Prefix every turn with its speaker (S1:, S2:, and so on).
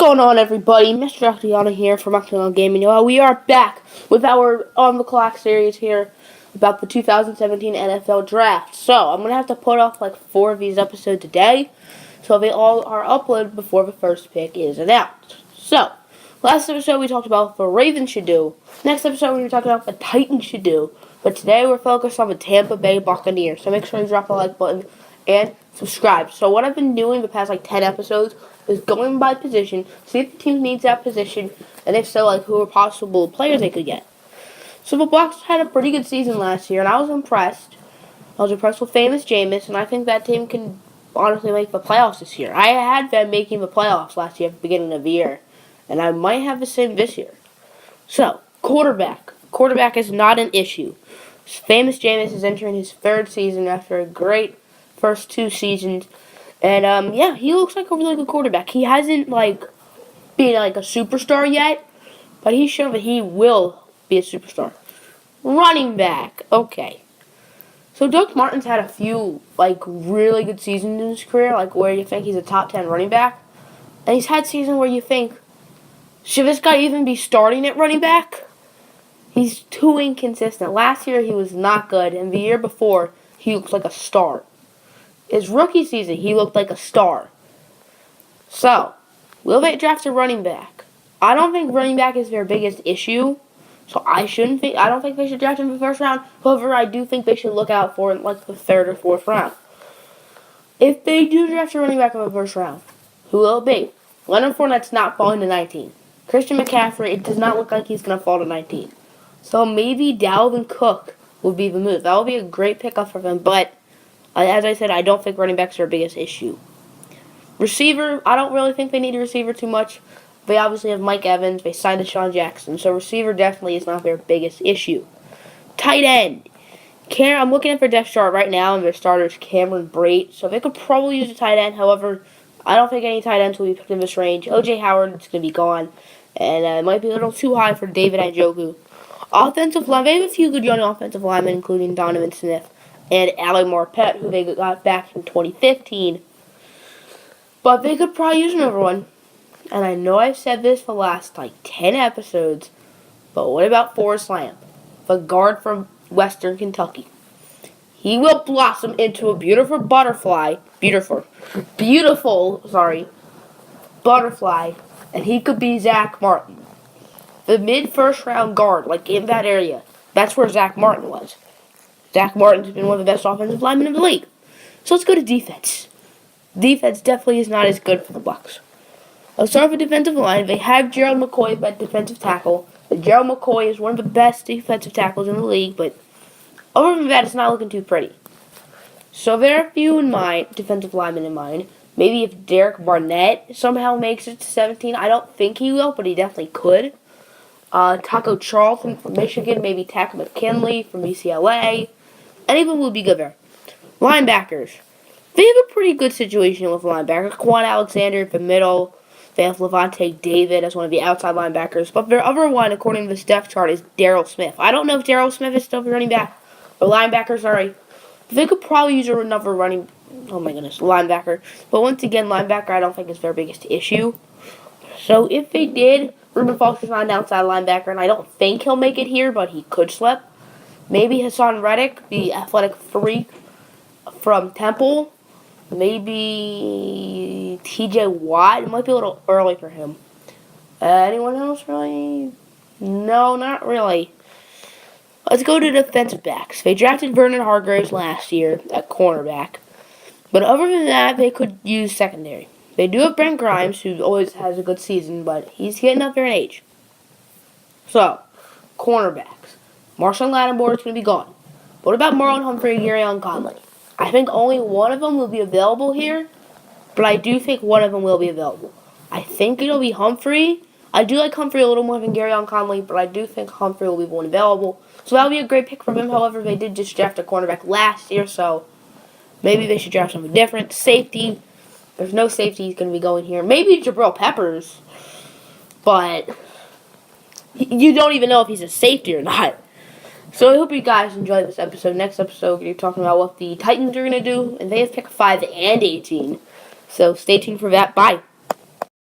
S1: Going on, everybody? Mr. Octagon here from Octagon Gaming. We are back with our On the Clock series here about the 2017 NFL Draft. So, I'm going to have to put off like 4 of these episodes a day, so they all are uploaded before the first pick is announced. So, last episode we talked about what the Ravens should do. Next episode we were talking about what the Titans should do. But today we're focused on the Tampa Bay Buccaneers. So make sure you drop a like button and subscribe. So what I've been doing the past like 10 episodes is going by position, see if the team needs that position, and if so, like who are possible players they could get. So the Bucs had a pretty good season last year, and I was impressed. I was impressed with famous Jameis, and I think that team can honestly make the playoffs this year. I had them making the playoffs last year at the beginning of the year, and I might have the same this year. So, quarterback. Quarterback is not an issue. Famous Jameis is entering his 3rd season after a great first 2 seasons. And, yeah, he looks like a really good quarterback. He hasn't, been, a superstar yet, but he's shown that he will be a superstar. Running back. Okay. So, Doug Martin's had a few, really good seasons in his career, where you think he's a top 10 running back. And he's had seasons where you think, should this guy even be starting at running back? He's too inconsistent. Last year, he was not good, and the year before, he looked like a star. His rookie season, he looked like a star. So, will they draft a running back? I don't think running back is their biggest issue, so I don't think they should draft him in the 1st round. However, I do think they should look out for the 3rd or 4th round. If they do draft a running back in the 1st round, who will it be? Leonard Fournette's not falling to 19. Christian McCaffrey, it does not look like he's going to fall to 19. So maybe Dalvin Cook will be the move. That will be a great pickup for them, but as I said, I don't think running backs are their biggest issue. Receiver, I don't really think they need a receiver too much. They obviously have Mike Evans. They signed Deshaun Jackson, so receiver definitely is not their biggest issue. Tight end. I'm looking at their depth chart right now, and their starters Cameron Brate, so they could probably use a tight end. However, I don't think any tight ends will be picked in this range. O.J. Howard is going to be gone, and it might be a little too high for David Njoku. Offensive line, they have a few good young offensive linemen, including Donovan Smith and Ali Marpet, who they got back in 2015. But they could probably use another one. And I know I've said this for the last 10 episodes, but what about Forrest Lamp, the guard from Western Kentucky? He will blossom into a beautiful butterfly, and he could be Zach Martin. The mid-1st round guard, in that area, that's where Zach Martin was. Zach Martin's been one of the best offensive linemen in the league. So let's go to defense. Defense definitely is not as good for the Bucs. Let's start with defensive line. They have Gerald McCoy at defensive tackle. Gerald McCoy is one of the best defensive tackles in the league, but other than that, it's not looking too pretty. So there are a few defensive linemen in mind. Maybe if Derek Barnett somehow makes it to 17. I don't think he will, but he definitely could. Taco Charlton from Michigan, maybe Tack McKinley from UCLA. Any of them will be good there. Linebackers. They have a pretty good situation with linebackers. Quan Alexander in the middle. They have Levante David as one of the outside linebackers. But their other one, according to this depth chart, is Darryl Smith. I don't know if Darryl Smith is still the running back. Or linebacker, sorry. They could probably use another linebacker. But once again, linebacker I don't think is their biggest issue. So if they did, Reuben Foster is not an outside linebacker, and I don't think he'll make it here, but he could slip. Maybe Hassan Reddick, the athletic freak from Temple. Maybe T.J. Watt. It might be a little early for him. Anyone else, really? No, not really. Let's go to defensive backs. They drafted Vernon Hargreaves last year at cornerback. But other than that, they could use secondary. They do have Brent Grimes, who always has a good season, but he's getting up there in age. So, cornerbacks. Marshawn Lattimore is going to be gone. What about Marlon Humphrey and Garyon Conley? I think only one of them will be available here, but I do think one of them will be available. I think it'll be Humphrey. I do like Humphrey a little more than Garyon Conley, but I do think Humphrey will be one available. So that'll be a great pick for them. However, they did just draft a cornerback last year, so maybe they should draft something different. Safety. There's no safety going to be going here. Maybe Jabril Peppers, but you don't even know if he's a safety or not. So I hope you guys enjoyed this episode. Next episode, we're talking about what the Titans are going to do, and they have picked 5 and 18. So stay tuned for that. Bye.